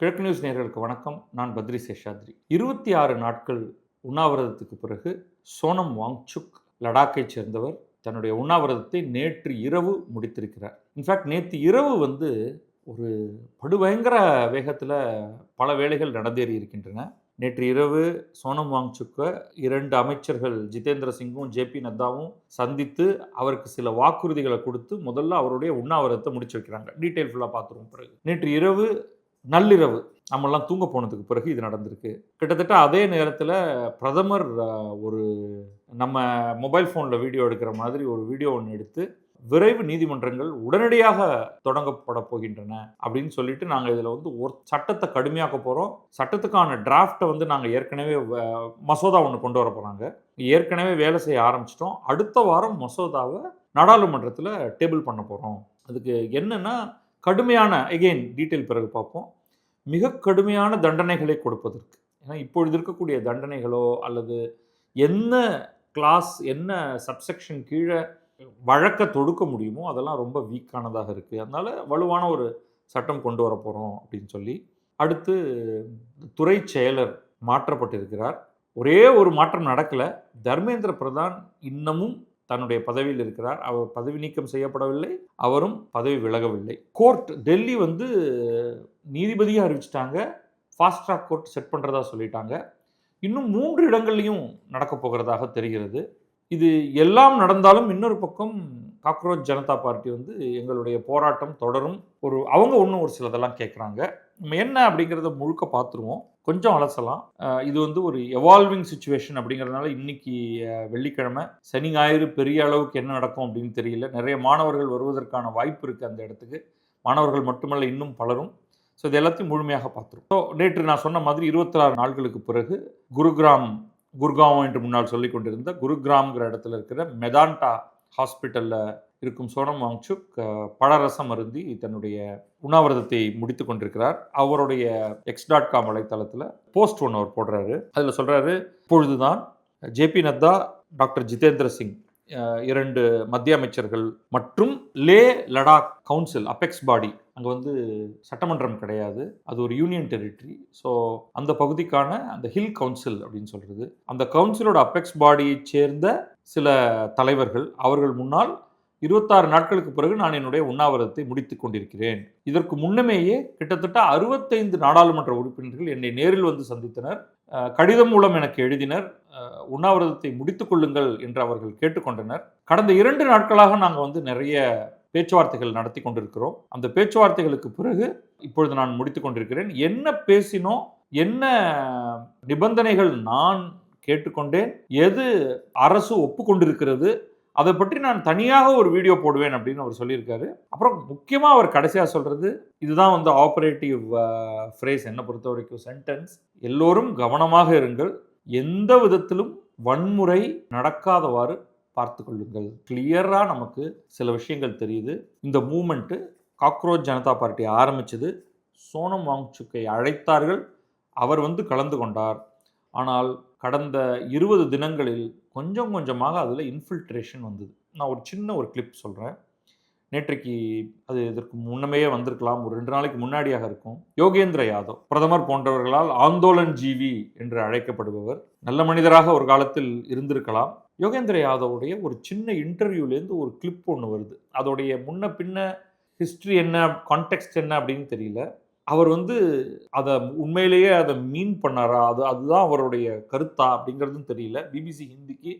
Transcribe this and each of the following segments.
கிழக்கு நியூஸ் நேயர்களுக்கு வணக்கம். நான் பத்ரி சேஷாத்ரி. 26 நாட்கள் உண்ணாவிரதத்துக்கு பிறகு சோனம் வாங்சுக், லடாக்கைச் சேர்ந்தவர், தன்னுடைய உண்ணாவிரதத்தை நேற்று இரவு முடித்திருக்கிறார். இன்ஃபேக்ட் நேற்று இரவு ஒரு படுபயங்கர வேகத்தில் பல வேலைகள் நடந்தேறி இருக்கின்றன. நேற்று இரவு சோனம் வாங்சுக்கை 2 அமைச்சர்கள் ஜிதேந்திர சிங்கும் ஜேபி நட்டாவும் சந்தித்து அவருக்கு சில வாக்குறுதிகளை கொடுத்து முதல்ல அவருடைய உண்ணாவிரதத்தை முடிச்சு வைக்கிறாங்க. டீட்டெயில் ஃபுல்லாக பார்த்துருவோம். பிறகு நேற்று இரவு நள்ளிரவு நம்மெல்லாம் தூங்க போனதுக்கு பிறகு இது நடந்திருக்கு. கிட்டத்தட்ட அதே நேரத்தில் பிரதமர் ஒரு நம்ம மொபைல் ஃபோனில் வீடியோ எடுக்கிற மாதிரி ஒரு வீடியோ ஒன்று எடுத்து விரைவு நீதிமன்றங்கள் உடனடியாக தொடங்கப்பட போகின்றன அப்படின்னு சொல்லிட்டு நாங்கள் இதில் ஒரு சட்டத்தை கடுமையாக்க போகிறோம். சட்டத்துக்கான டிராஃப்டை நாங்கள் ஏற்கனவே மசோதா ஒன்று கொண்டு வர போகிறாங்க. ஏற்கனவே வேலை செய்ய ஆரம்பிச்சிட்டோம். அடுத்த வாரம் மசோதாவை நாடாளுமன்றத்தில் டேபிள் பண்ண போகிறோம். அதுக்கு என்னென்னா கடுமையான டீட்டெயில் பிறகு பார்ப்போம். மிக கடுமையான தண்டனைகளை கொடுப்பதற்கு. ஏன்னா இப்பொழுது இருக்கக்கூடிய தண்டனைகளோ அல்லது என்ன கிளாஸ் என்ன சப்செக்ஷன் கீழே வழக்க தொடுக்க முடியுமோ அதெல்லாம் ரொம்ப வீக்கானதாக இருக்குது. அதனால் வலுவான ஒரு சட்டம் கொண்டு வர போகிறோம் அப்படின்னு சொல்லி அடுத்து துறை செயலர் மாற்றப்பட்டிருக்கிறார். ஒரே ஒரு மாற்றம் நடக்கலை. தர்மேந்திர பிரதான் இன்னமும் தன்னுடைய பதவியில் இருக்கிறார். அவர் பதவி நீக்கம் செய்யப்படவில்லை, அவரும் பதவி விலகவில்லை. கோர்ட் டெல்லி நீதிபதியாக அறிவிச்சிட்டாங்க. ஃபாஸ்ட் ட்ராக் கோர்ட் செட் பண்ணுறதா சொல்லிட்டாங்க. இன்னும் 3 இடங்கள்லையும் நடக்க போகிறதாக தெரிகிறது. இது எல்லாம் நடந்தாலும் இன்னொரு பக்கம் காக்ரோச் ஜனதா பார்ட்டி எங்களுடைய போராட்டம் தொடரும். அவங்க இன்னும் ஒரு சிலதெல்லாம் கேட்குறாங்க. நம்ம என்ன அப்படிங்கிறத முழுக்க பார்த்துருவோம். கொஞ்சம் அலசலாம். இது ஒரு எவால்விங் சிச்சுவேஷன் அப்படிங்கிறதுனால இன்னைக்கு வெள்ளிக்கிழமை, சனி ஞாயிறு பெரிய அளவுக்கு என்ன நடக்கும் அப்படின்னு தெரியல. நிறைய மாணவர்கள் வருவதற்கான வாய்ப்பு இருக்குது அந்த இடத்துக்கு. மாணவர்கள் மட்டுமல்ல, இன்னும் பலரும். ஸோ இது எல்லாத்தையும் முழுமையாக பார்த்துருவோம். ஸோ நேற்று நான் சொன்ன மாதிரி 26 நாட்களுக்கு பிறகு குர்காவ் என்று முன்னால் சொல்லிக் கொண்டிருந்த குருகிராம்ங்கிற இடத்துல இருக்கிற மெதாண்டா ஹாஸ்பிட்டலில் இருக்கும் சோனம் வாங்சுக் பழரசம் அருந்தி தன்னுடைய உண்ணாவிரதத்தை முடித்து கொண்டிருக்கிறார். அவருடைய x.com வலைத்தளத்தில் போஸ்ட் ஒன்று அவர் போடுறாரு. அதில் சொல்கிறாரு, இப்பொழுதுதான் ஜேபி நட்டா, டாக்டர் ஜிதேந்திர சிங் 2 மத்திய அமைச்சர்கள் மற்றும் லே லடாக் கவுன்சில், அபெக்ஸ் பாடி, அங்கே சட்டமன்றம் கிடையாது, அது ஒரு யூனியன் டெரிட்டரி. ஸோ அந்த பகுதிக்கான அந்த ஹில் கவுன்சில் அப்படின்னு சொல்கிறது, அந்த கவுன்சிலோட அபெக்ஸ் பாடியை சேர்ந்த சில தலைவர்கள் அவர்கள் முன்னால் 26 நாட்களுக்கு பிறகு நான் என்னுடைய உண்ணாவிரதத்தை முடித்துக் கொண்டிருக்கிறேன். இதற்கு முன்னமேயே கிட்டத்தட்ட 65 நாடாளுமன்ற உறுப்பினர்கள் என்னை நேரில் சந்தித்தனர். கடிதம் மூலம் எனக்கு எழுதினர். உண்ணாவிரதத்தை முடித்துக் கொள்ளுங்கள் என்று அவர்கள் கேட்டுக்கொண்டனர். கடந்த 2 நாட்களாக நாங்கள் நிறைய பேச்சுவார்த்தைகள் நடத்தி கொண்டிருக்கிறோம். அந்த பேச்சுவார்த்தைகளுக்கு பிறகு இப்பொழுது நான் முடித்துக் கொண்டிருக்கிறேன். என்ன பேசினோம், என்ன நிபந்தனைகள் நான் கேட்டுக்கொண்டேன், எது அரசு ஒப்புக்கொண்டிருக்கிறது, அதை பற்றி நான் தனியாக ஒரு வீடியோ போடுவேன் அப்படின்னு அவர் சொல்லியிருக்காரு. அப்புறம் முக்கியமாக அவர் கடைசியாக சொல்கிறது, இதுதான் ஆப்ரேட்டிவ் ஃப்ரேஸ் என்னை பொறுத்த வரைக்கும் சென்டென்ஸ், எல்லோரும் கவனமாக இருங்கள், எந்த விதத்திலும் வன்முறை நடக்காதவாறு பார்த்து கொள்ளுங்கள். கிளியராக நமக்கு சில விஷயங்கள் தெரியுது. இந்த மூமெண்ட்டு காக்ரோச் ஜனதா பார்ட்டி ஆரம்பித்தது, சோனம் வாங்சுக்கை அழைத்தார்கள், அவர் கலந்து கொண்டார். ஆனால் கடந்த 20 தினங்களில் கொஞ்சம் கொஞ்சமாக அதில் இன்ஃபில்ட்ரேஷன் வந்தது. நான் ஒரு சின்ன கிளிப் சொல்கிறேன். நேற்றைக்கு அது இதற்கு முன்னமே வந்திருக்கலாம், ஒரு 2 நாளைக்கு முன்னாடியாக இருக்கும். யோகேந்திர யாதவ் பிரதமர் போன்றவர்களால் ஆந்தோலன் ஜீவி என்று அழைக்கப்படுபவர், நல்ல மனிதராக ஒரு காலத்தில் இருந்திருக்கலாம். யோகேந்திர யாதவுடைய ஒரு சின்ன இன்டர்வியூலேருந்து ஒரு கிளிப் ஒன்று வருது. அதோடைய முன்ன பின்ன ஹிஸ்ட்ரி என்ன, கான்டெக்ஸ்ட் என்ன அப்படின்னு தெரியல. அவர் அதை உண்மையிலேயே அதை மீன் பண்ணாரா, அதுதான் அவருடைய கருத்தா அப்படிங்கிறதும் தெரியல. பிபிசி ஹிந்திக்கு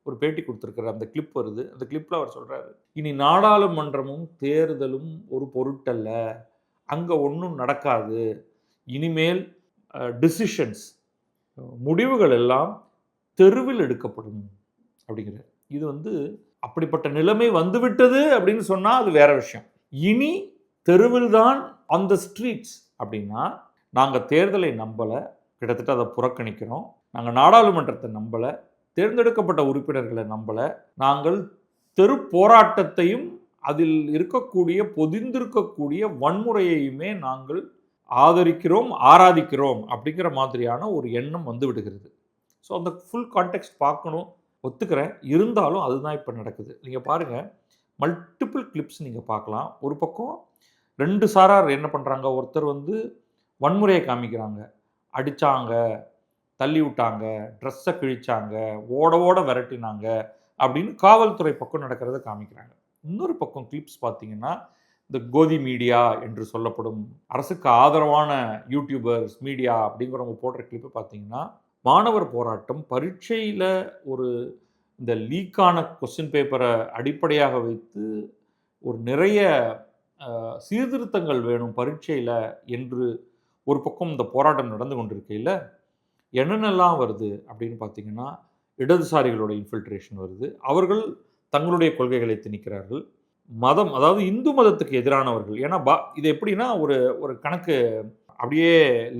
ஒரு பேட்டி கொடுத்துருக்காரு. அந்த கிளிப் வருது. அந்த கிளிப்பில் அவர் சொல்கிறாரு, இனி நாடாளுமன்றமும் தேர்தலும் ஒரு பொருட்டல்ல, அங்கே ஒன்றும் நடக்காது, இனிமேல் டிசிஷன்ஸ், முடிவுகள் எல்லாம் தெருவில் எடுக்கப்படும் அப்படிங்கிறார். இது அப்படிப்பட்ட நிலைமை வந்துவிட்டது அப்படின்னு சொன்னால் அது வேற விஷயம். இனி தெருவில் தான் ஆன் த ஸ்ட்ரீட்ஸ் அப்படின்னா, நாங்கள் தேர்தலை நம்பலை, கிட்டத்தட்ட அதை புறக்கணிக்கிறோம், நாங்கள் நாடாளுமன்றத்தை நம்பலை, தேர்ந்தெடுக்கப்பட்ட உறுப்பினர்களை நம்பலை, நாங்கள் தெரு போராட்டத்தையும் அதில் இருக்கக்கூடிய பொதிந்திருக்கக்கூடிய வன்முறையையுமே நாங்கள் ஆதரிக்கிறோம், ஆராதிக்கிறோம் அப்படிங்கிற மாதிரியான ஒரு எண்ணம் விடுகிறது. ஸோ அந்த ஃபுல் கான்டெக்ஸ்ட் பார்க்கணும், ஒத்துக்கிறேன். இருந்தாலும் அதுதான் இப்போ நடக்குது. நீங்கள் பாருங்கள், மல்டிபிள் கிளிப்ஸ் நீங்கள் பார்க்கலாம். ஒரு பக்கம் 2 சாரார் என்ன பண்ணுறாங்க, ஒருத்தர் வன்முறையை காமிக்கிறாங்க. அடித்தாங்க, தள்ளி விட்டாங்க, ட்ரெஸ்ஸை கிழிச்சாங்க, ஓட ஓட விரட்டினாங்க அப்படின்னு காவல்துறை பக்கம் நடக்கிறத காமிக்கிறாங்க. இன்னொரு பக்கம் கிளிப்ஸ் பார்த்தீங்கன்னா, இந்த கோதி மீடியா என்று சொல்லப்படும் அரசுக்கு ஆதரவான யூடியூபர்ஸ், மீடியா அப்படிங்கிறவங்க போடுற கிளிப்பு பார்த்தீங்கன்னா, மாணவர் போராட்டம் பரீட்சையில் ஒரு இந்த லீக்கான கொஸ்டின் பேப்பரை அடிப்படையாக வைத்து ஒரு நிறைய சீர்திருத்தங்கள் வேணும் பரீட்சையில் என்று ஒரு பக்கம் இந்த போராட்டம் நடந்து கொண்டிருக்கையில் என்னென்னலாம் வருது அப்படின்னு பார்த்தீங்கன்னா, இடதுசாரிகளோட இன்ஃபில்ட்ரேஷன் வருது. அவர்கள் தங்களுடைய கொள்கைகளை திணிக்கிறார்கள். மதம், அதாவது இந்து மதத்துக்கு எதிரானவர்கள். ஏன்னா இது எப்படின்னா ஒரு ஒரு கணக்கு அப்படியே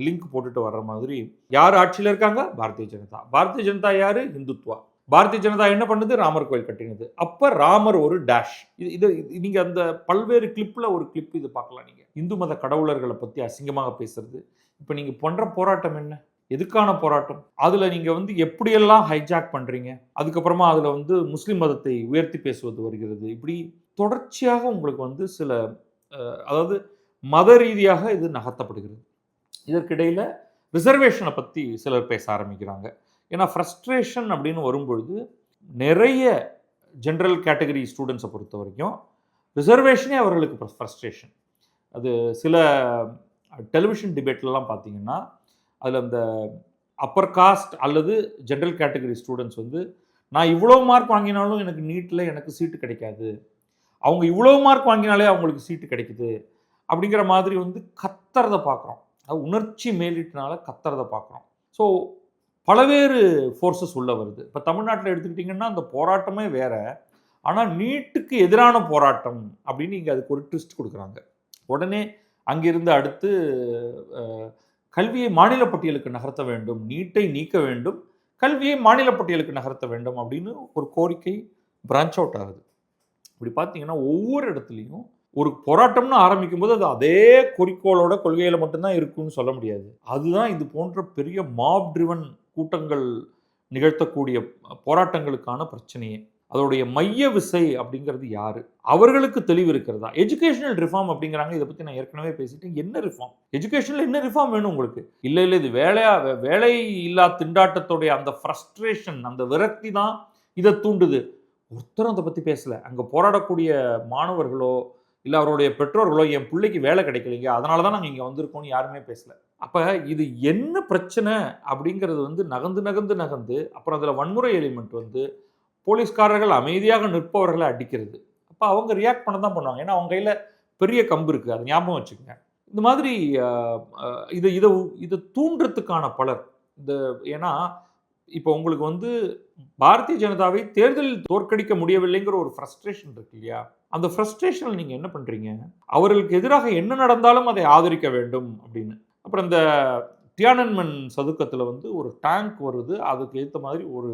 லிங்க் போட்டுட்டு வர்ற மாதிரி, யார் ஆட்சியில் இருக்காங்க? பாரதிய ஜனதா. பாரதிய ஜனதா யாரு? இந்துத்வா. பாரதிய ஜனதா என்ன பண்ணுது? ராமர் கோயில் கட்டினது. அப்ப ராமர் ஒரு டேஷ். இது நீங்க அந்த பல்வேறு கிளிப்ல ஒரு கிளிப் இது பார்க்கலாம் நீங்க. இந்து மத கடவுளர்களை பத்தி அசிங்கமாக பேசுறது. இப்ப நீங்க பண்ற போராட்டம் என்ன? எதுக்கான போராட்டம்? அதுல நீங்க எப்படியெல்லாம் ஹைஜாக் பண்றீங்க? அதுக்கப்புறமா அதுல முஸ்லிம் மதத்தை உயர்த்தி பேசுவது வருகிறது. இப்படி தொடர்ச்சியாக உங்களுக்கு சில அதாவது மத ரீதியாக இது நகர்த்தப்படுகிறது. இதற்கிடையில ரிசர்வேஷனை பத்தி சிலர் பேச ஆரம்பிக்கிறாங்க. ஏன்னா ஃப்ரஸ்ட்ரேஷன் அப்படின்னு வரும்பொழுது நிறைய ஜென்ரல் கேட்டகரி ஸ்டூடெண்ட்ஸை பொறுத்த வரைக்கும் ரிசர்வேஷனே அவர்களுக்கு ஃப்ரஸ்ட்ரேஷன். அது சில டெலிவிஷன் டிபேட்லலாம் பார்த்தீங்கன்னா, அதில் அந்த அப்பர் காஸ்ட் அல்லது ஜென்ரல் கேட்டகரி ஸ்டூடெண்ட்ஸ் நான் இவ்வளோ மார்க் வாங்கினாலும் எனக்கு நீட்டில் எனக்கு சீட்டு கிடைக்காது, அவங்க இவ்வளோ மார்க் வாங்கினாலே அவங்களுக்கு சீட்டு கிடைக்குது அப்படிங்கிற மாதிரி கத்துறதை பார்க்குறோம். அது உணர்ச்சி மேலிட்டனால கத்துறதை பார்க்குறோம். ஸோ பலவேறு ஃபோர்ஸஸ் உள்ள வருது. இப்போ தமிழ்நாட்டில் எடுத்துக்கிட்டிங்கன்னா அந்த போராட்டமே வேற. ஆனால் நீட்டுக்கு எதிரான போராட்டம் அப்படின்னு இங்கே அதுக்கு ஒரு ட்விஸ்ட் கொடுக்குறாங்க. உடனே அங்கிருந்து அடுத்து கல்வியை மாநில பட்டியலுக்கு நகர்த்த வேண்டும், நீட்டை நீக்க வேண்டும், கல்வியை மாநில பட்டியலுக்கு நகர்த்த வேண்டும் அப்படின்னு ஒரு கோரிக்கை பிரான்ச் அவுட் ஆகுது. இப்படி பார்த்தீங்கன்னா ஒவ்வொரு இடத்துலையும் ஒரு போராட்டம்னு ஆரம்பிக்கும் போது அது அதே குறிக்கோளோட கொள்கையில் மட்டும்தான் இருக்குன்னு சொல்ல முடியாது. அதுதான் இது போன்ற பெரிய மாப் ட்ரிவன் கூட்டங்கள் நிகழ்த்தக்கூடிய போராட்டங்களுக்கான பிரச்சனையே. அதோடைய மைய விசை அப்படிங்கிறது யாரு? அவர்களுக்கு தெளிவு இருக்கிறதா? எஜுகேஷனல் ரிஃபார்ம் அப்படிங்கிறாங்க. இதை பற்றி நான் ஏற்கனவே பேசிட்டேன். என்ன ரிஃபார்ம்? எஜுகேஷனில் என்ன ரிஃபார்ம் வேணும் உங்களுக்கு? இல்லை இது வேலை இல்லா திண்டாட்டத்துடைய அந்த ஃப்ரஸ்ட்ரேஷன், அந்த விரக்தி தான் இதை தூண்டுது. ஒருத்தரும் அதை பற்றி பேசலை. அங்கே போராடக்கூடிய மாணவர்களோ இல்லை அவருடைய பெற்றோர்களோ என் பிள்ளைக்கு வேலை கிடைக்கலைங்க, அதனால தான் நாங்கள் இங்கே வந்திருக்கோம்னு யாருமே பேசலை. அப்போ இது என்ன பிரச்சனை அப்படிங்கிறது நகர்ந்து அப்புறம் அதில் வன்முறை எலிமெண்ட் போலீஸ்காரர்கள் அமைதியாக நிற்பவர்களை அடிக்கிறது. அப்போ அவங்க ரியாக்ட் பண்ண தான் பண்ணுவாங்க. ஏன்னா அவங்க கையில் பெரிய கம்பு இருக்குது, அதை ஞாபகம் வச்சுக்கோங்க. இந்த மாதிரி இதை தூண்டுறதுக்கான பலர் ஏன்னா இப்போ உங்களுக்கு பாரதிய ஜனதாவை தேர்தலில் தோற்கடிக்க முடியவில்லைங்கிற ஒரு ஃப்ரஸ்ட்ரேஷன் இருக்கு இல்லையா? அந்த ஃப்ரஸ்ட்ரேஷனில் நீங்கள் என்ன பண்ணுறீங்க? அவர்களுக்கு எதிராக என்ன நடந்தாலும் அதை ஆதரிக்க வேண்டும் அப்படின்னு. அப்புறம் இந்த தியானன்மன் சதுக்கத்தில் ஒரு டேங்க் வருது. அதுக்கு ஏற்ற மாதிரி ஒரு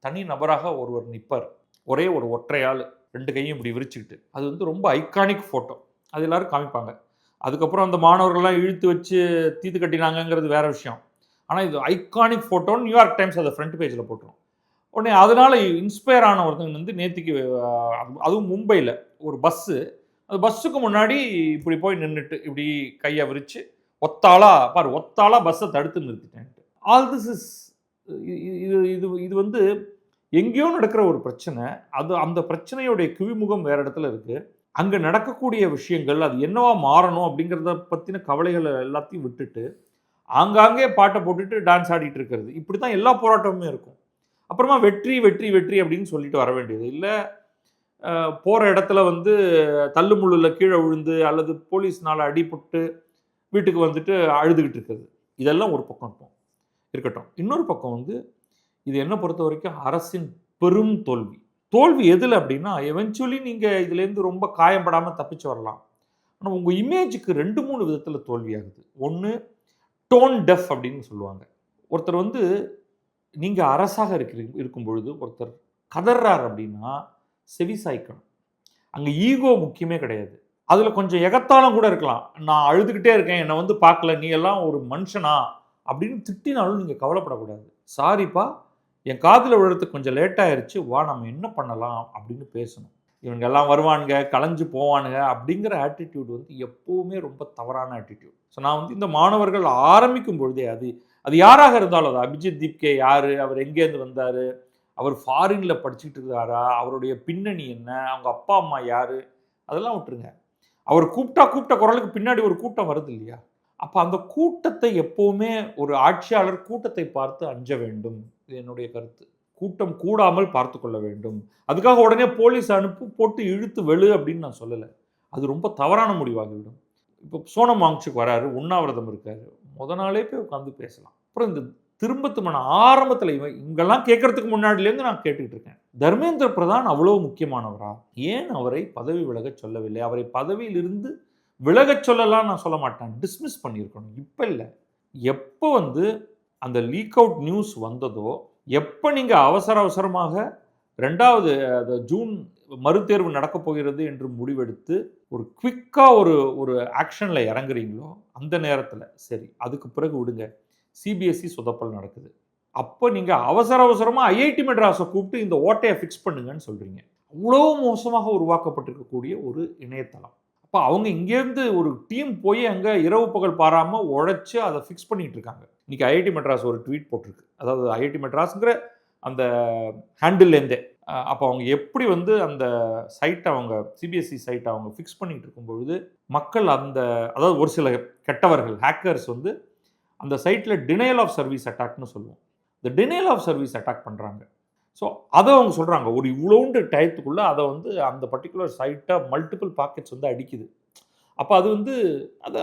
தனி நபராக ஒருவர் நிற்பார். ஒரே ஒரு ஒற்றையாள், 2 கையும் இப்படி விரிச்சுக்கிட்டு. அது ரொம்ப ஐகானிக் ஃபோட்டோ. அது எல்லாரும் காமிப்பாங்க. அதுக்கப்புறம் அந்த மாணவர்கள்லாம் இழுத்து வச்சு தீத்து கட்டினாங்கிறது வேற விஷயம். ஆனால் இது ஐகானிக் ஃபோட்டோன்னு நியூயார்க் டைம்ஸ் அதை ஃப்ரண்ட் பேஜில் போட்டுரும். உடனே அதனால் இன்ஸ்பயர் ஆன ஒருத்தங்க நேற்றுக்கு அதுவும் மும்பையில் ஒரு பஸ்ஸு, அந்த பஸ்ஸுக்கு முன்னாடி இப்படி போய் நின்றுட்டு இப்படி கையை விரித்து ஒத்தாளா பஸ்ஸை தடுத்து நிறுத்திட்டேன்ட்டு. ஆல் திஸ் இஸ் இது எங்கேயோ நடக்கிற ஒரு பிரச்சனை. அந்த பிரச்சனையுடைய குவிமுகம் வேற இடத்துல இருக்குது. அங்கே நடக்கக்கூடிய விஷயங்கள் அது என்னவா மாறணும் அப்படிங்கிறத பற்றின கவலைகளை எல்லாத்தையும் விட்டுட்டு ஆங்காங்கே பாட்டை போட்டுட்டு டான்ஸ் ஆடிட்டு இருக்கிறது. இப்படி தான் எல்லா போராட்டமுமே இருக்கும். அப்புறமா வெற்றி வெற்றி வெற்றி அப்படின்னு சொல்லிட்டு வர வேண்டியது இல்லை. போகிற இடத்துல தள்ளுமுள்ளில் கீழே விழுந்து அல்லது போலீஸ்னால் அடிபட்டு வீட்டுக்கு அழுதுகிட்டு இருக்கிறது. இதெல்லாம் ஒரு பக்கம் இருக்கட்டும். இன்னொரு பக்கம் இது என்ன பொறுத்த வரைக்கும் அரசின் பெரும் தோல்வி எதில் அப்படின்னா, எவென்ச்சுவலி நீங்கள் இதுலேருந்து ரொம்ப காயப்படாமல் தப்பிச்சு வரலாம். ஆனால் உங்கள் இமேஜுக்கு 2-3 விதத்தில் தோல்வியாகுது. ஒன்று டோன் டெஃப் அப்படின்னு சொல்லுவாங்க. ஒருத்தர் நீங்கள் அரசாக இருக்கும் பொழுது ஒருத்தர் கதறார் அப்படின்னா செவி சாய்க்கணும். அங்கே ஈகோ முக்கியமே கிடையாது. அதில் கொஞ்சம் எகத்தாலும் கூட இருக்கலாம். நான் அழுதுகிட்டே இருக்கேன், என்னை பார்க்கல, நீ எல்லாம் ஒரு மனுஷனா அப்படின்னு திட்டினாலும் நீங்கள் கவலைப்படக்கூடாது. சாரிப்பா, என் காதில் விழுறதுக்கு கொஞ்சம் லேட்டாகிருச்சு, வா நம்ம என்ன பண்ணலாம் அப்படின்னு பேசணும். இவங்க எல்லாம் வருவானுங்க, கலைஞ்சு போவானுங்க அப்படிங்கிற ஆட்டிடியூட் வந்து எப்பவுமே ரொம்ப தவறான ஆட்டிடியூட். ஸோ நான் வந்து இந்த மாணவர்கள் ஆரம்பிக்கும் பொழுதே அது அது யாராக இருந்தாலும், அது அபிஜித் தீப்கே யாரு, அவர் எங்கேருந்து வந்தாரு, அவர் ஃபாரின்ல படிச்சுட்டு இருக்காரா, அவருடைய பின்னணி என்ன, அவங்க அப்பா அம்மா யாரு, அதெல்லாம் விட்டுருங்க. அவர் கூப்பிட்ட குரலுக்கு பின்னாடி ஒரு கூட்டம் வருது இல்லையா? அப்ப அந்த கூட்டத்தை எப்பவுமே ஒரு ஆட்சியாளர் கூட்டத்தை பார்த்து அஞ்ச வேண்டும். இது என்னுடைய கருத்து. கூட்டம் கூடாமல் பார்த்துக் கொள்ள வேண்டும். அதுக்காக உடனே போலீஸ் அனுப்பு போட்டு இழுத்து வெளு அப்படின்னு நான் சொல்லல. அது ரொம்ப தவறான முடிவாகிவிடும். இப்போ சோனம் வாங்சுக் வராரு, உண்ணாவிரதம் இருக்காரு. மொத நாளே போய் உட்கார்ந்து பேசலாம். அப்புறம் இந்த திரும்பத்துமான ஆரம்பத்துல இவங்கெல்லாம் கேட்கறதுக்கு முன்னாடிலேருந்து நான் கேட்டுட்டு இருக்கேன். தர்மேந்திர பிரதான் அவ்வளவு முக்கியமானவரா? ஏன் அவரை பதவி விலகச் சொல்லவில்லை? அவரை பதவியிலிருந்து விலகச் சொல்லலாம் நான் சொல்ல மாட்டேன். டிஸ்மிஸ் பண்ணியிருக்கணும். இப்ப இல்ல. எப்ப வந்து அந்த லீக் அவுட் நியூஸ் வந்ததோ, எப்ப நீங்க அவசர அவசரமாக 2வது ஜூன் மறுதேர்வு நடக்கப் போகிறது என்று முடிவெடுத்து ஒரு குவிக்கா ஒரு ஒரு ஆக்ஷன்ல இறங்குறீங்களோ, அந்த நேரத்துல சரி அதுக்கு பிறகு விடுங்க. சிபிஎஸ்இ சொதப்பல் நடக்குது. அப்ப நீங்க அவசர அவசரமா ஐஐடி மெட்ராஸ கூப்பிட்டு இந்த ஓட்டைய ஃபிக்ஸ் பண்ணுங்கன்னு சொல்றீங்க. அவ்வளோ மோசமாக உருவாக்கப்பட்டிருக்கக்கூடிய ஒரு இணையதளம். அப்ப அவங்க இங்கேருந்து ஒரு டீம் போய் அங்க இரவு பகல் பாராம உழைச்சு அதை ஃபிக்ஸ் பண்ணிட்டு இருக்காங்க. இன்னைக்கு ஐஐடி மெட்ராஸ் ஒரு ட்வீட் போட்டிருக்கு. அதாவது ஐஐடி மெட்ராஸ்ங்கிற அந்த ஹேண்டில்லேருந்தே அப்போ அவங்க எப்படி வந்து அந்த சைட்டை அவங்க சிபிஎஸ்இ சைட்டை அவங்க ஃபிக்ஸ் பண்ணிட்டு இருக்கும்பொழுது மக்கள் அந்த அதாவது ஒரு சில கெட்டவர்கள் ஹேக்கர்ஸ் வந்து அந்த சைட்டில் டினையல் ஆஃப் சர்வீஸ் அட்டாக்னு சொல்லுவோம். இந்த டினையல் ஆஃப் சர்வீஸ் அட்டாக் பண்ணுறாங்க. ஸோ அதை அவங்க சொல்கிறாங்க ஒரு இவ்வளோண்டு டயத்துக்குள்ளே அதை வந்து அந்த பர்டிகுலர் சைட்டை மல்டிபிள் பாக்கெட்ஸ் வந்து அடிக்குது. அப்போ அது வந்து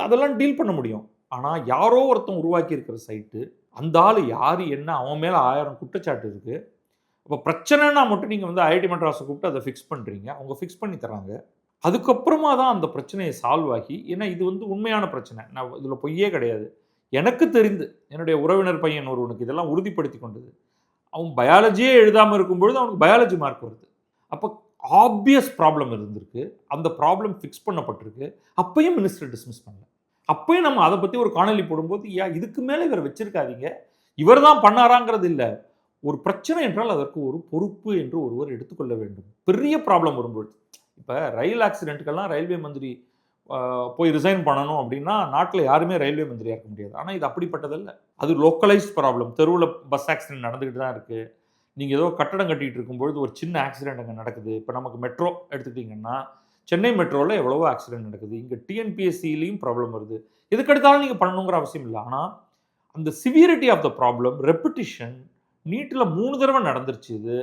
அதெல்லாம் டீல் பண்ண முடியும். ஆனால் யாரோ ஒருத்தன் உருவாக்கி இருக்கிற சைட்டு அந்த ஆள் யார் என்ன அவன் மேலே 1000 குற்றச்சாட்டு இருக்குது. இப்போ பிரச்சனைனா மட்டும் நீங்கள் வந்து ஐஐடி மெட்ராஸை கூப்பிட்டு அதை ஃபிக்ஸ் பண்ணுறீங்க. அவங்க ஃபிக்ஸ் பண்ணி தராங்க. அதுக்கப்புறமா தான் அந்த பிரச்சனையை சால்வ் ஆகி ஏன்னா இது வந்து உண்மையான பிரச்சனை. நான் இதில் பொய்யே கிடையாது. எனக்கு தெரிந்து என்னுடைய உறவினர் பையன் ஒருவனுக்கு இதெல்லாம் உறுதிப்படுத்தி கொண்டது. அவன் பயாலஜியே எழுதாமல் இருக்கும்பொழுது அவனுக்கு பயாலஜி மார்க் வருது. அப்போ ஆப்வியஸ் ப்ராப்ளம் இருந்திருக்கு. அந்த ப்ராப்ளம் ஃபிக்ஸ் பண்ணப்பட்டிருக்கு. அப்பயும் மினிஸ்டர் டிஸ்மிஸ் பண்ணல. அப்பயும் நம்ம அதை பற்றி ஒரு காணொலி போடும்போது இதுக்கு மேலே இவர் வச்சிருக்காதீங்க, இவர் தான் பண்ணாராங்கிறது இல்லை. ஒரு பிரச்சனை என்றால் அதற்கு ஒரு பொறுப்பு என்று ஒருவர் எடுத்துக்கொள்ள வேண்டும். பெரிய ப்ராப்ளம் வரும்பொழுது இப்போ ரயில் ஆக்சிடென்ட்டுக்கெல்லாம் ரயில்வே மந்திரி போய் ரிசைன் பண்ணணும் அப்படின்னா நாட்டில் யாருமே ரயில்வே மந்திரியாக இருக்க முடியாது. ஆனால் இது அப்படிப்பட்டதல்ல. அது லோக்கலைஸ்ட் ப்ராப்ளம். தெருவில் பஸ் ஆக்சிடென்ட் நடந்துக்கிட்டு தான் இருக்குது. நீங்கள் ஏதோ கட்டடம் கட்டிகிட்டு இருக்கும்பொழுது ஒரு சின்ன ஆக்சிடென்ட் அங்கே நடக்குது. இப்போ நமக்கு மெட்ரோ எடுத்துக்கிட்டிங்கன்னா சென்னை மெட்ரோவில் எவ்வளவோ ஆக்சிடென்ட் நடக்குது. இங்கே டிஎன்பிஎஸ்சிலையும் ப்ராப்ளம் வருது. எதுக்கெடுத்தாலும் நீங்கள் பண்ணணுங்கிற அவசியம் இல்லை. ஆனால் அந்த severity of the problem repetition நீட்டில் 3 தடவை நடந்துருச்சு. இது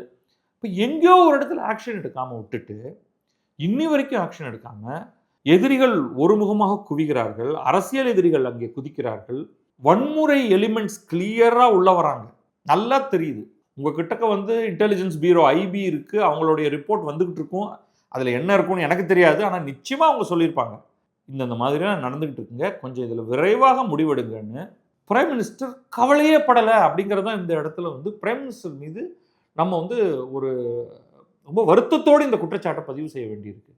இப்போ எங்கேயோ ஒரு இடத்துல ஆக்ஷன் எடுக்காமல் விட்டுட்டு இன்னி வரைக்கும் ஆக்ஷன் எடுக்காமல் எதிரிகள் ஒருமுகமாக குவிகிறார்கள். அரசியல் எதிரிகள் அங்கே குதிக்கிறார்கள். வன்முறை எலிமெண்ட்ஸ் கிளியராக உள்ள வராங்க. நல்லா தெரியுது. உங்ககிட்ட வந்து இன்டெலிஜென்ஸ் பியூரோ ஐபி இருக்குது. அவங்களுடைய ரிப்போர்ட் வந்துக்கிட்டு இருக்கும். அதில் என்ன இருக்குன்னு எனக்கு தெரியாது. ஆனால் நிச்சயமாக அவங்க சொல்லியிருப்பாங்க இந்த மாதிரிலாம் நடந்துக்கிட்டு இருக்குங்க, கொஞ்சம் இதில் விரைவாக முடிவெடுங்கன்னு. பிரைம் மினிஸ்டர் கவலையே படலை அப்படிங்கிறது தான் இந்த இடத்துல வந்து பிரைம் மினிஸ்டர் மீது நம்ம வந்து ஒரு ரொம்ப வருத்தத்தோடு இந்த குற்றச்சாட்டை பதிவு செய்ய வேண்டியிருக்கு.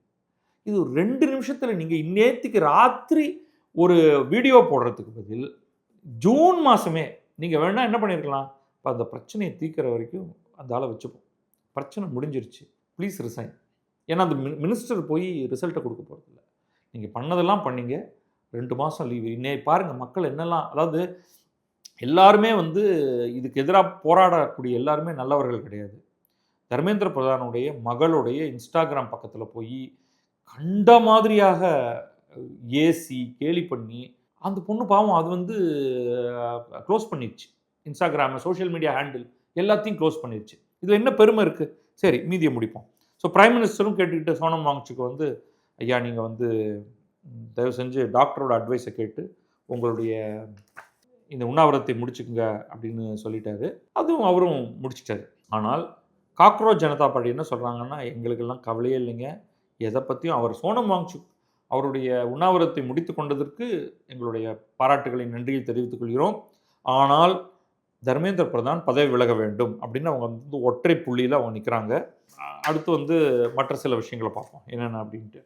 இது 2 நிமிஷத்தில் நீங்கள் இன்னேத்திக்கு ராத்திரி ஒரு வீடியோ போடுறதுக்கு பதில் ஜூன் மாதமே நீங்கள் வேணா என்ன பண்ணியிருக்கலாம், இப்போ அந்த பிரச்சனையை தீர்க்கிற வரைக்கும் அந்த ஆளை வச்சுப்போம், பிரச்சனை முடிஞ்சிருச்சு, ப்ளீஸ் ரிசைன். ஏன்னா அந்த மினிஸ்டர் போய் ரிசல்ட்டை கொடுக்க போகிறதில்ல. நீங்கள் பண்ணதெல்லாம் பண்ணீங்க, 2 மாதம் லீவு. இன்னைக்கு பாருங்கள் மக்கள் என்னெல்லாம், அதாவது எல்லாருமே வந்து இதுக்கு எதிராக போராடக்கூடிய எல்லாருமே நல்லவர்கள் கிடையாது. தர்மேந்திர பிரதானுடைய மகளுடைய இன்ஸ்டாகிராம் பக்கத்தில் போய் கண்ட மாதிரியாக ஏசி கேலி பண்ணி அந்த பொண்ணு பாவம் அது வந்து க்ளோஸ் பண்ணிடுச்சு. இன்ஸ்டாகிராம் சோஷியல் மீடியா ஹேண்டில் எல்லாத்தையும் க்ளோஸ் பண்ணிடுச்சு. இதில் என்ன பெருமை இருக்குது? சரி மீதியை முடிப்போம். ஸோ பிரைம் மினிஸ்டரும் கேட்டுக்கிட்டு சோனம் வாங்சுக்கு வந்து ஐயா நீங்கள் வந்து தயவு செஞ்சு டாக்டரோட அட்வைஸை கேட்டு உங்களுடைய இந்த உண்ணாவிரத்தை முடிச்சுக்குங்க அப்படின்னு சொல்லிட்டாரு. அதுவும் அவரும் முடிச்சிட்டாரு. ஆனால் காக்ரோச் ஜனதா பார்ட்டி என்ன சொல்கிறாங்கன்னா, எங்களுக்கெல்லாம் கவலையே இல்லைங்க, எதை பற்றியும் அவர் சோனம் வாங்சுக் அவருடைய உண்ணாவிரத்தை முடித்து கொண்டதற்கு எங்களுடைய பாராட்டுகளை நன்றியை தெரிவித்துக் கொள்கிறோம். ஆனால் தர்மேந்திர பிரதான் பதவி விலக வேண்டும் அப்படின்னு அவங்க வந்து ஒற்றை புள்ளியில் அவங்க நிற்கிறாங்க. அடுத்து வந்து மற்ற சில விஷயங்களை பார்ப்போம் என்னென்ன அப்படின்ட்டு.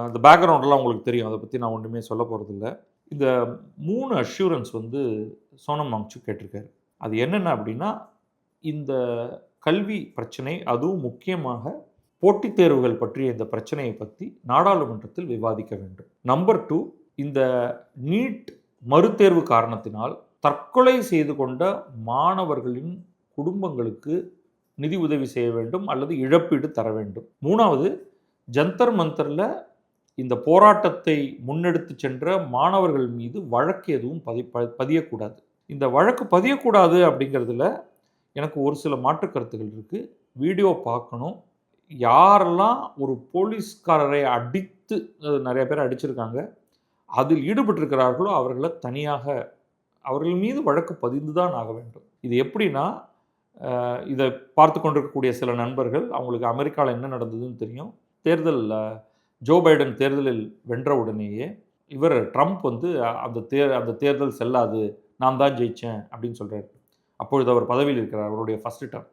இந்த பேக்ரவுண்டெலாம் உங்களுக்கு தெரியும், அதை பற்றி நான் ஒன்றுமே சொல்ல போகிறதில்ல. இந்த 3 அஷ்யூரன்ஸ் வந்து சோனம் வாங்சுக் கேட்டிருக்காரு. அது என்னென்ன அப்படின்னா, இந்த கல்வி பிரச்சனை, அதுவும் முக்கியமாக போட்டித் தேர்வுகள் பற்றிய இந்த பிரச்சனையை பற்றி நாடாளுமன்றத்தில் விவாதிக்க வேண்டும். நம்பர் 2, இந்த நீட் மறுதேர்வு காரணத்தினால் தற்கொலை செய்து கொண்ட மாணவர்களின் குடும்பங்களுக்கு நிதி உதவி செய்ய வேண்டும் அல்லது இழப்பீடு தர வேண்டும். 3வது, ஜந்தர் மந்தரில் இந்த போராட்டத்தை முன்னெடுத்து சென்ற மாணவர்கள் மீது வழக்கு எதுவும் பதியக்கூடாது. இந்த வழக்கு பதியக்கூடாது அப்படிங்கிறதுல எனக்கு ஒரு சில மாற்று கருத்துக்கள் இருக்குது. வீடியோ பார்க்கணும். யாரெல்லாம் ஒரு போலீஸ்காரரை அடித்து, நிறைய பேர் அடிச்சிருக்காங்க, அதில் ஈடுபட்டிருக்கிறார்களோ அவர்களை தனியாக அவர்கள் மீது வழக்கு பதிந்து தான் ஆக வேண்டும். இது எப்படின்னா, இதை பார்த்து கொண்டிருக்கக்கூடிய சில நண்பர்கள், அவங்களுக்கு அமெரிக்காவில் என்ன நடந்ததுன்னு தெரியும். ஜோ பைடன் தேர்தலில் வென்ற உடனேயே இவர் ட்ரம்ப் வந்து அந்த தேர்தல் செல்லாது, நான் தான் ஜெயித்தேன் அப்படின்னு சொல்கிறார். அப்பொழுது அவர் பதவியில் இருக்கிறார், அவருடைய ஃபஸ்ட்டு டர்ம்.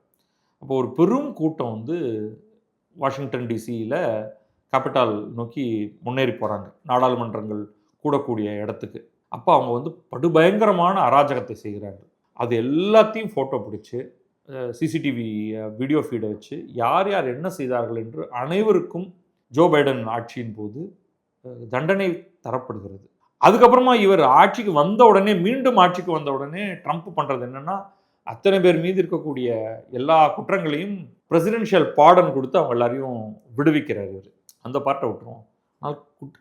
அப்போ ஒரு பெரும் கூட்டம் வந்து வாஷிங்டன் டிசியில் கேபிட்டல் நோக்கி முன்னேறி போகிறாங்க, நாடாளுமன்றங்கள் கூடக்கூடிய இடத்துக்கு. அப்போ அவங்க வந்து படுபயங்கரமான அராஜகத்தை செய்கிறார்கள். அது எல்லாத்தையும் ஃபோட்டோ பிடிச்சி சிசிடிவி வீடியோ ஃபீடை வச்சு யார் யார் என்ன செய்தார்கள் என்று அனைவருக்கும் ஜோ பைடன் ஆட்சியின் போது தண்டனை தரப்படுகிறது. அதுக்கப்புறமா இவர் ஆட்சிக்கு வந்த உடனே, மீண்டும் ஆட்சிக்கு வந்த உடனே ட்ரம்ப் பண்ணுறது என்னென்னா, அத்தனை பேர் மீது இருக்கக்கூடிய எல்லா குற்றங்களையும் பிரசிடென்ஷியல் பாடன் கொடுத்து அவங்க எல்லாரையும் விடுவிக்கிறார். இவர் அந்த பார்ட்டை விட்டுருவோம்.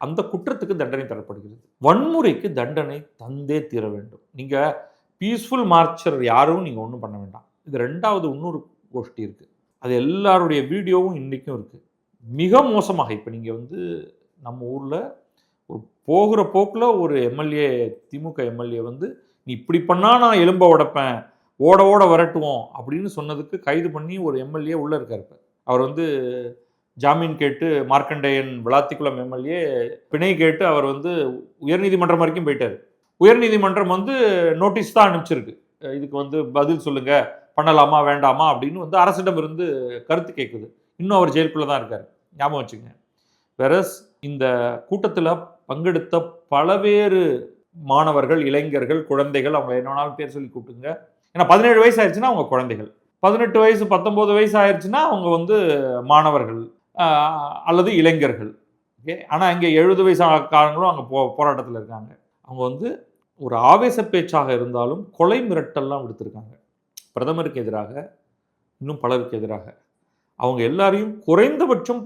அந்த குற்றத்துக்கு தண்டனை தரப்படுகிறது. வன்முறைக்கு தண்டனை தந்தே தீர வேண்டும். நீங்கள் பீஸ்ஃபுல் மார்ச்சர் யாரும் நீங்கள் ஒன்றும் பண்ண வேண்டாம். இது 2வது இன்னொரு கோஷ்டி இருக்குது. அது எல்லாருடைய வீடியோவும் இன்றைக்கும் இருக்குது. மிக மோசமாக இப்போ நீங்கள் வந்து நம்ம ஊரில் ஒரு போகிற போக்கில் ஒரு எம்எல்ஏ, திமுக எம்எல்ஏ வந்து நீ இப்படி பண்ணால் நான் எலும்பை உடைப்பேன், ஓட ஓட விரட்டுவோம் அப்படின்னு சொன்னதுக்கு கைது பண்ணி ஒரு எம்எல்ஏ உள்ளே இருக்கார். இப்போ அவர் வந்து ஜாமீன் கேட்டு, மார்க்கண்டேயன் விளாத்திக்குளம் எம்எல்ஏ பிணை கேட்டு அவர் வந்து உயர்நீதிமன்றம் வரைக்கும் போயிட்டார். உயர்நீதிமன்றம் வந்து நோட்டீஸ் தான் அனுப்பிச்சிருக்கு, இதுக்கு வந்து பதில் சொல்லுங்கள், பண்ணலாமா வேண்டாமா அப்படின்னு வந்து அரசிடம் இருந்து கருத்து கேட்குது. இன்னும் அவர் ஜெயிலுக்குள்ளே தான் இருக்கார், ஞாபகம் வச்சுங்க. வெரஸ் இந்த கூட்டத்தில் பங்கெடுத்த பலவேறு மாணவர்கள், இளைஞர்கள், குழந்தைகள், அவங்க என்ன வேணாலும் பேர் சொல்லி கூப்பிட்டுங்க. ஏன்னா 17 வயசு ஆயிடுச்சுன்னா அவங்க குழந்தைகள், 18 வயசு 19 வயசு ஆயிடுச்சுன்னா அவங்க வந்து மாணவர்கள் அல்லது இளைஞர்கள். ஓகே, ஆனால் இங்கே 70 வயசு காரங்களும் அங்கே போராட்டத்தில் இருக்காங்க. அவங்க வந்து ஒரு ஆவேச பேச்சாக இருந்தாலும் கொலை மிரட்டல்லாம் விடுத்திருக்காங்க, பிரதமருக்கு எதிராக, இன்னும் பலருக்கு எதிராக. அவங்க எல்லாரையும் குறைந்தபட்சம்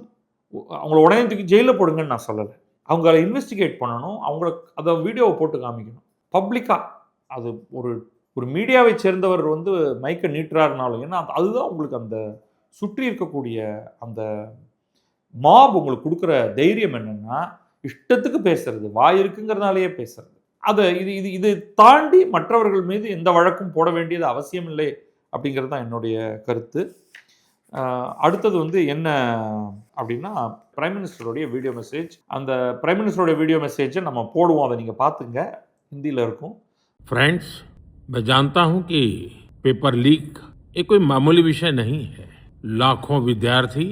அவங்கள உடனே தூக்கி ஜெயிலில் போடுங்கன்னு நான் சொல்லலை. அவங்கள இன்வெஸ்டிகேட் பண்ணணும், அவங்கள அதை வீடியோவை போட்டு காமிக்கணும் பப்ளிக்காக. அது ஒரு மீடியாவை சேர்ந்தவர் வந்து மைக்கை நீட்டுறாருனாலும், ஏன்னா அதுதான் உங்களுக்கு அந்த சுற்றி இருக்கக்கூடிய அந்த மாப் உங்களுக்கு கொடுக்குற தைரியம் என்னென்னா, இஷ்டத்துக்கு பேசுறது, வாய் இருக்குங்கிறதுனாலேயே பேசுறது. அதை இது தாண்டி மற்றவர்கள் மீது எந்த வழக்கும் போட வேண்டியது அவசியம் இல்லை அப்படிங்கிறது தான் என்னுடைய கருத்து. அடுத்தது வந்து என்ன அப்படின்னா, பிரைம் மினிஸ்டருடைய வீடியோ மெசேஜ். அந்த பிரைம் மினிஸ்டருடைய வீடியோ மெசேஜை நம்ம போடுவோம், அதை நீங்கள் பார்த்துங்க, ஹிந்தியில் இருக்கும். फ्रेंड्स, मैं जानता हूं कि पेपर लीक ये कोई मामूली विषय नहीं है. लाखों विद्यार्थी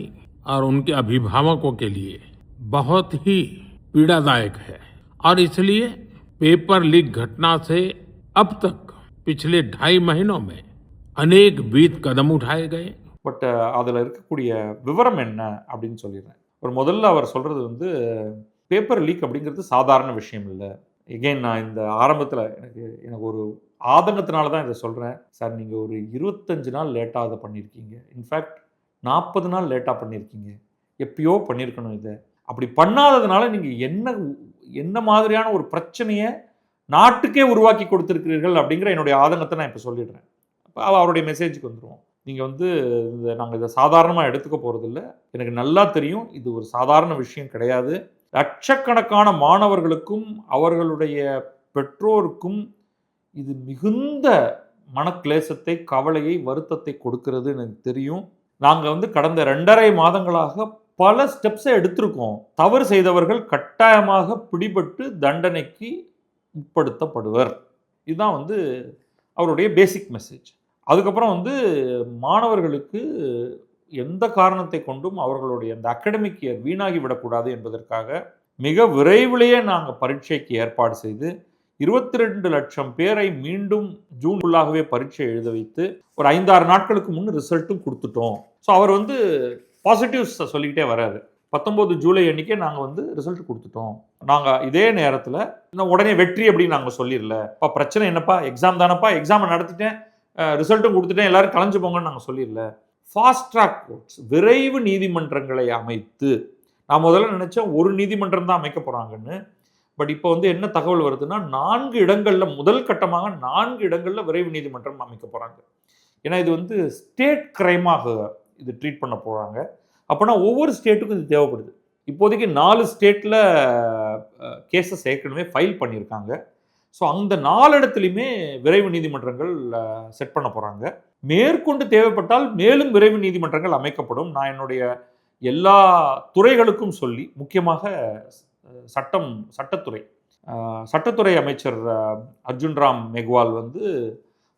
और उनके अभिभावकों के लिए बहुत ही पीड़ादायक है और इसलिए पेपर लीक घटना से अब तक पिछले 2.5 महीनों में अनेक विध कदम उठाए गए. பட் அதில் இருக்கக்கூடிய விவரம் என்ன அப்படின்னு சொல்லிடுறேன். முதல்ல அவர் சொல்கிறது வந்து, பேப்பர் லீக் அப்படிங்கிறது சாதாரண விஷயம் இல்லை. எகெயின் நான் இந்த ஆரம்பத்தில் எனக்கு ஒரு ஆதங்கத்தினால தான் இதை சொல்கிறேன். சார், நீங்கள் ஒரு 25 நாள் லேட்டாக அதை பண்ணியிருக்கீங்க, இன்ஃபேக்ட் 40 நாள் லேட்டாக பண்ணியிருக்கீங்க, எப்பயோ பண்ணியிருக்கணும். இதை அப்படி பண்ணாததுனால நீங்கள் என்ன மாதிரியான ஒரு பிரச்சனையை நாட்டுக்கே உருவாக்கி கொடுத்துருக்கிறீர்கள் அப்படிங்கிற என்னுடைய ஆதங்கத்தை நான் இப்போ சொல்லிடுறேன். அப்போ அவருடைய மெசேஜுக்கு வந்துடுவோம். நீங்கள் வந்து நாங்கள் இதை சாதாரணமாக எடுத்துக்க போகிறதில்ல. எனக்கு நல்லா தெரியும் இது ஒரு சாதாரண விஷயம் கிடையாது. லட்சக்கணக்கான மாணவர்களுக்கும் அவர்களுடைய பெற்றோருக்கும் இது மிகுந்த மனக்லேசத்தை, கவலையை, வருத்தத்தை கொடுக்கிறது எனக்கு தெரியும். நாங்கள் வந்து கடந்த 2.5 மாதங்களாக பல ஸ்டெப்ஸை எடுத்திருக்கோம். தவறு செய்தவர்கள் கட்டாயமாக பிடிபட்டு தண்டனைக்கு உட்படுத்தப்படுவர். இதுதான் வந்து அவருடைய பேசிக் மெசேஜ். அதுக்கப்புறம் வந்து மாணவர்களுக்கு எந்த காரணத்தை கொண்டும் அவர்களுடைய அந்த அகாடமிக் இயர் வீணாகி விடக்கூடாது என்பதற்காக மிக விரைவிலேயே நாங்கள் பரீட்சைக்கு ஏற்பாடு செய்து 22 லட்சம் பேரை மீண்டும் ஜூனுக்குள்ளாகவே பரீட்சை எழுத வைத்து ஒரு 5-6 நாட்களுக்கு முன் ரிசல்ட்டும் கொடுத்துட்டோம். ஸோ அவர் வந்து பாசிட்டிவ்ஸ் சொல்லிக்கிட்டே வராரு. 19 ஜூலை அன்னைக்கே நாங்கள் வந்து ரிசல்ட் கொடுத்துட்டோம். நாங்கள் இதே நேரத்தில் இன்னும் உடனே வெற்றி அப்படின்னு நாங்கள் சொல்லிடல. அப்பா பிரச்சனை என்னப்பா, எக்ஸாம் தானப்பா, எக்ஸாமை நடத்திட்டேன், ரிசல்ட்டும் கொடுத்துட்டேன், எல்லாரும் கலைஞ்சு போங்கன்னு நாங்கள் சொல்லிடல. ஃபாஸ்ட் ட்ராக் கோர்ட்ஸ், விரைவு நீதிமன்றங்களை அமைத்து, நான் முதல்ல நினைச்சேன் ஒரு நீதிமன்றம் தான் அமைக்க போறாங்கன்னு. பட் இப்போ வந்து என்ன தகவல் வருதுன்னா 4 இடங்களில் முதல் கட்டமாக 4 இடங்களில் விரைவு நீதிமன்றம் அமைக்க போறாங்க. ஏன்னா இது வந்து ஸ்டேட் கிரைமாக இது ட்ரீட் பண்ண போறாங்க. அப்போனா ஒவ்வொரு ஸ்டேட்டுக்கும் இது தேவைப்படுது. இப்போதைக்கு 4 ஸ்டேட்டில் கேசஸ் ஏற்கனவே ஃபைல் பண்ணியிருக்காங்க. ஸோ அந்த 4 இடத்துலையுமே விரைவு நீதிமன்றங்கள் செட் பண்ண போகிறாங்க. மேற்கொண்டு தேவைப்பட்டால் மேலும் விரைவு நீதிமன்றங்கள் அமைக்கப்படும். நான் என்னுடைய எல்லா துறைகளுக்கும் சொல்லி, முக்கியமாக சட்டத்துறை அமைச்சர் அர்ஜுன் ராம் மெக்வால் வந்து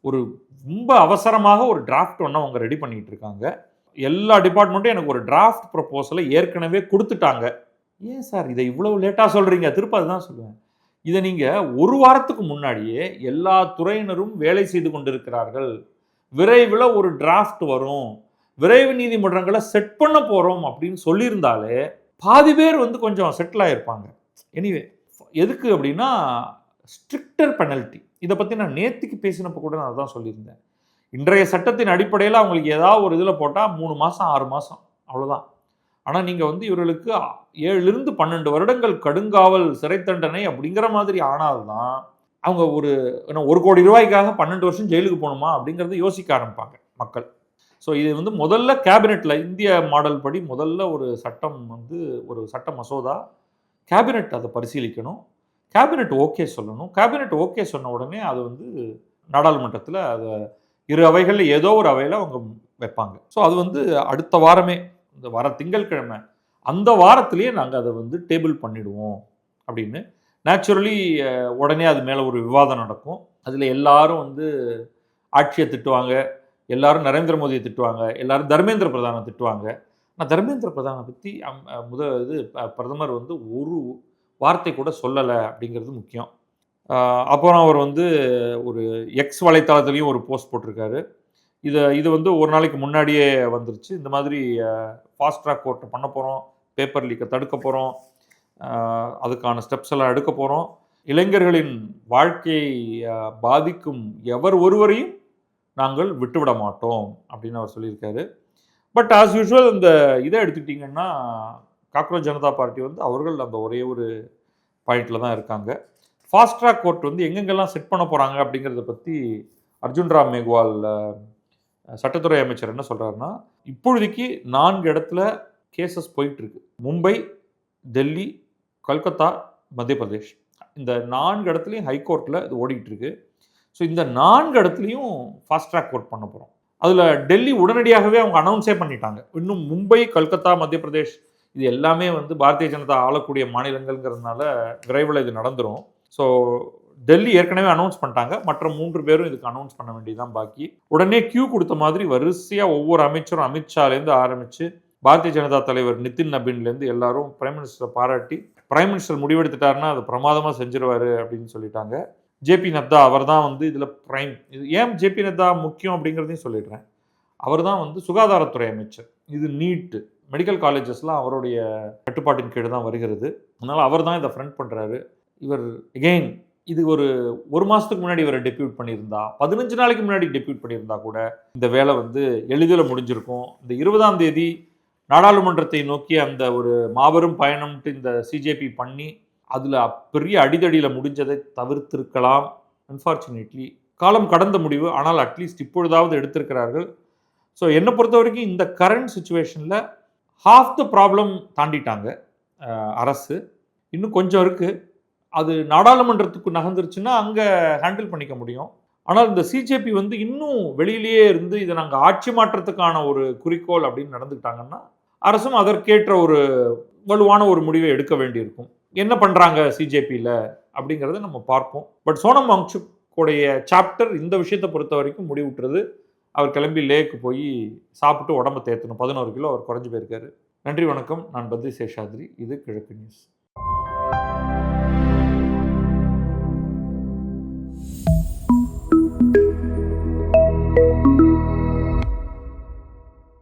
ஒரு ரொம்ப அவசரமாக ஒரு டிராஃப்ட் ஒன்று அவங்க ரெடி பண்ணிட்டு இருக்காங்க. எல்லா டிபார்ட்மெண்ட்டும் எனக்கு ஒரு டிராஃப்ட் ப்ரொபோசலை ஏற்கனவே கொடுத்துட்டாங்க. ஏன் சார் இதை இவ்வளவு லேட்டாக சொல்கிறீங்க? திருப்ப அதுதான் சொல்லுவேன். இதை நீங்கள் ஒரு வாரத்துக்கு முன்னாடியே எல்லா துறையினரும் வேலை செய்து கொண்டிருக்கிறார்கள், விரைவில் ஒரு டிராஃப்ட் வரும், விரைவு நீதிமன்றங்களை செட் பண்ண போகிறோம் அப்படின்னு சொல்லியிருந்தாலே பாதி பேர் வந்து கொஞ்சம் செட்டில் ஆகிருப்பாங்க. எனிவே எதுக்கு அப்படின்னா ஸ்ட்ரிக்டர் பெனல்ட்டி. இதை பற்றி நான் நேற்றுக்கு பேசினப்போ கூட நான் அதான் சொல்லியிருந்தேன். இன்றைய சட்டத்தின் அடிப்படையில் அவங்களுக்கு ஏதாவது ஒரு இதில் போட்டால் 3 மாதம் 6 மாதம் அவ்வளோதான். ஆனால் நீங்கள் வந்து இவர்களுக்கு 7 to 12 வருடங்கள் கடுங்காவல் சிறை தண்டனை அப்படிங்கிற மாதிரி ஆனால்தான் அவங்க ஒரு கோடி ரூபாய்க்காக 12 வருஷம் ஜெயிலுக்கு போகணுமா அப்படிங்கிறத யோசிக்க ஆரம்பிப்பாங்க மக்கள். ஸோ இது வந்து முதல்ல கேபினெட்டில், இந்திய மாடல் படி முதல்ல ஒரு சட்ட மசோதா கேபினெட் அதை பரிசீலிக்கணும், கேபினெட் ஓகே சொல்லணும். கேபினெட் ஓகே சொன்ன உடனே அது வந்து நாடாளுமன்றத்தில் அதை 2 அவைகளில் ஏதோ ஒரு அவையில் அவங்க வைப்பாங்க. ஸோ அது வந்து அடுத்த வாரமே, இந்த வர திங்கட்கிழமை அந்த வாரத்திலேயே நாங்கள் அதை வந்து டேபிள் பண்ணிடுவோம் அப்படின்னு. நேச்சுரலி உடனே அது மேலே ஒரு விவாதம் நடக்கும். அதில் எல்லாரும் வந்து ஆட்சியை திட்டுவாங்க, எல்லாரும் நரேந்திர மோடியை திட்டுவாங்க, எல்லாரும் தர்மேந்திர பிரதானை திட்டுவாங்க. ஆனால் தர்மேந்திர பிரதானை பற்றி பிரதமர் வந்து ஒரு வார்த்தை கூட சொல்லலை அப்படிங்கிறது முக்கியம். அப்புறம் அவர் வந்து ஒரு எக்ஸ் வலைத்தளத்துலேயும் ஒரு போஸ்ட் போட்டிருக்காரு. இது வந்து ஒரு நாளைக்கு முன்னாடியே வந்துருச்சு. இந்த மாதிரி ஃபாஸ்ட் ட்ராக் கோர்ட்டை பண்ண போகிறோம், பேப்பர் லீக்கை தடுக்க போகிறோம், அதுக்கான ஸ்டெப்ஸ் எல்லாம் எடுக்க போகிறோம், இளைஞர்களின் வாழ்க்கையை பாதிக்கும் எவர் ஒருவரையும் நாங்கள் விட்டுவிட மாட்டோம் அப்படின்னு அவர் சொல்லியிருக்காரு. பட் ஆஸ் யூஷுவல் இந்த இதை எடுத்துக்கிட்டிங்கன்னா காக்ரோச் ஜனதா பார்ட்டி வந்து அவர்கள் அந்த ஒரே ஒரு பாயிண்டில் தான் இருக்காங்க. ஃபாஸ்ட் ட்ராக் கோர்ட் வந்து எங்கெங்கெல்லாம் செட் பண்ண போகிறாங்க அப்படிங்கிறத பற்றி அர்ஜுன் ராம் மெக்வால் சட்டத்துறை அமைச்சர் என்ன சொல்கிறாருன்னா, இப்பொழுதைக்கு 4 இடத்துல கேசஸ் போயிட்டுருக்கு. மும்பை, டெல்லி, கல்கத்தா, மத்திய பிரதேஷ். இந்த 4 இடத்துலையும் ஹைகோர்ட்டில் இது ஓடிக்கிட்டு இருக்கு. ஸோ இந்த 4 இடத்துலையும் ஃபாஸ்ட் ட்ராக் கோர்ட் பண்ண போகிறோம். அதில் டெல்லி உடனடியாகவே அவங்க அனௌன்ஸே பண்ணிட்டாங்க. இன்னும் மும்பை, கல்கத்தா, மத்திய பிரதேஷ் இது எல்லாமே வந்து பாரதிய ஜனதா ஆளக்கூடிய மாநிலங்கள்ங்கிறதுனால விரைவில் இது நடந்துடும். ஸோ டெல்லி ஏற்கனவே அனௌன்ஸ் பண்ணிட்டாங்க, மற்ற 3 பேரும் இதுக்கு அனௌன்ஸ் பண்ண வேண்டியதுதான் பாக்கி. உடனே கியூ கொடுத்த மாதிரி வரிசையாக ஒவ்வொரு அமைச்சரும், அமித்ஷாலேருந்து ஆரம்பித்து பாரதிய ஜனதா தலைவர் நிதின் நபீன்லேருந்து எல்லாரும் பிரைம் மினிஸ்டரை பாராட்டி, பிரைம் மினிஸ்டர் முடிவெடுத்துட்டாருன்னா அது பிரமாதமாக செஞ்சிருவார் அப்படின்னு சொல்லிட்டாங்க. ஜேபி நட்டா அவர் தான் வந்து இதில் இது ஏன் ஜேபி நட்டா முக்கியம் அப்படிங்கிறதையும் சொல்லிடுறேன். அவர் தான் வந்து சுகாதாரத்துறை அமைச்சர். இது நீட்டு மெடிக்கல் காலேஜஸ்லாம் அவருடைய கட்டுப்பாட்டின் கீழ் தான் வருகிறது. அதனால் அவர் தான் இதை ஃப்ரண்ட் பண்ணுறாரு. இவர் எகெயின் இது ஒரு மாதத்துக்கு முன்னாடி இவரை டெபியூட் பண்ணியிருந்தா, 15 நாளைக்கு முன்னாடி டெபியூட் பண்ணியிருந்தா கூட இந்த வேலை வந்து எளிதில் முடிஞ்சிருக்கும். இந்த 20ஆம் தேதி நாடாளுமன்றத்தை நோக்கி அந்த ஒரு மாபெரும் பயணம்ட்டு இந்த சிஜேபி பண்ணி அதில் பெரிய அடிதடியில் முடிஞ்சதை தவிர்த்திருக்கலாம். அன்ஃபார்ச்சுனேட்லி காலம் கடந்த முடிவு, ஆனால் அட்லீஸ்ட் இப்பொழுதாவது எடுத்திருக்கிறார்கள். ஸோ என்னை பொறுத்த வரைக்கும் இந்த கரண்ட் சுச்சுவேஷனில் ஹாஃப் த ப்ராப்ளம் தாண்டிட்டாங்க அரசு. இன்னும் கொஞ்சம் இருக்குது. அது நாடாளுமன்றத்துக்கு நகர்ந்துருச்சுன்னா அங்கே ஹேண்டில் பண்ணிக்க முடியும். ஆனால் இந்த சிஜேபி வந்து இன்னும் வெளியிலேயே இருந்து இதை நாங்கள் ஆட்சி மாற்றத்துக்கான ஒரு குறிக்கோள் அப்படின்னு நடந்துக்கிட்டாங்கன்னா அரசும் அதற்கேற்ற ஒரு வலுவான ஒரு முடிவை எடுக்க வேண்டியிருக்கும். என்ன பண்ணுறாங்க சிஜேபியில் அப்படிங்கிறத நம்ம பார்ப்போம். பட் சோனம் வாங்சுக்குடைய சாப்டர் இந்த விஷயத்தை பொறுத்த வரைக்கும் முடிவுட்டுறது. அவர் கிளம்பி லேக்கு போய் சாப்பிட்டு உடம்பை தேற்றணும். 11 கிலோ அவர் குறைஞ்சி போயிருக்காரு. நன்றி, வணக்கம். நான் பத்ரி சேஷாத்ரி. இது கிழக்கு நியூஸ்.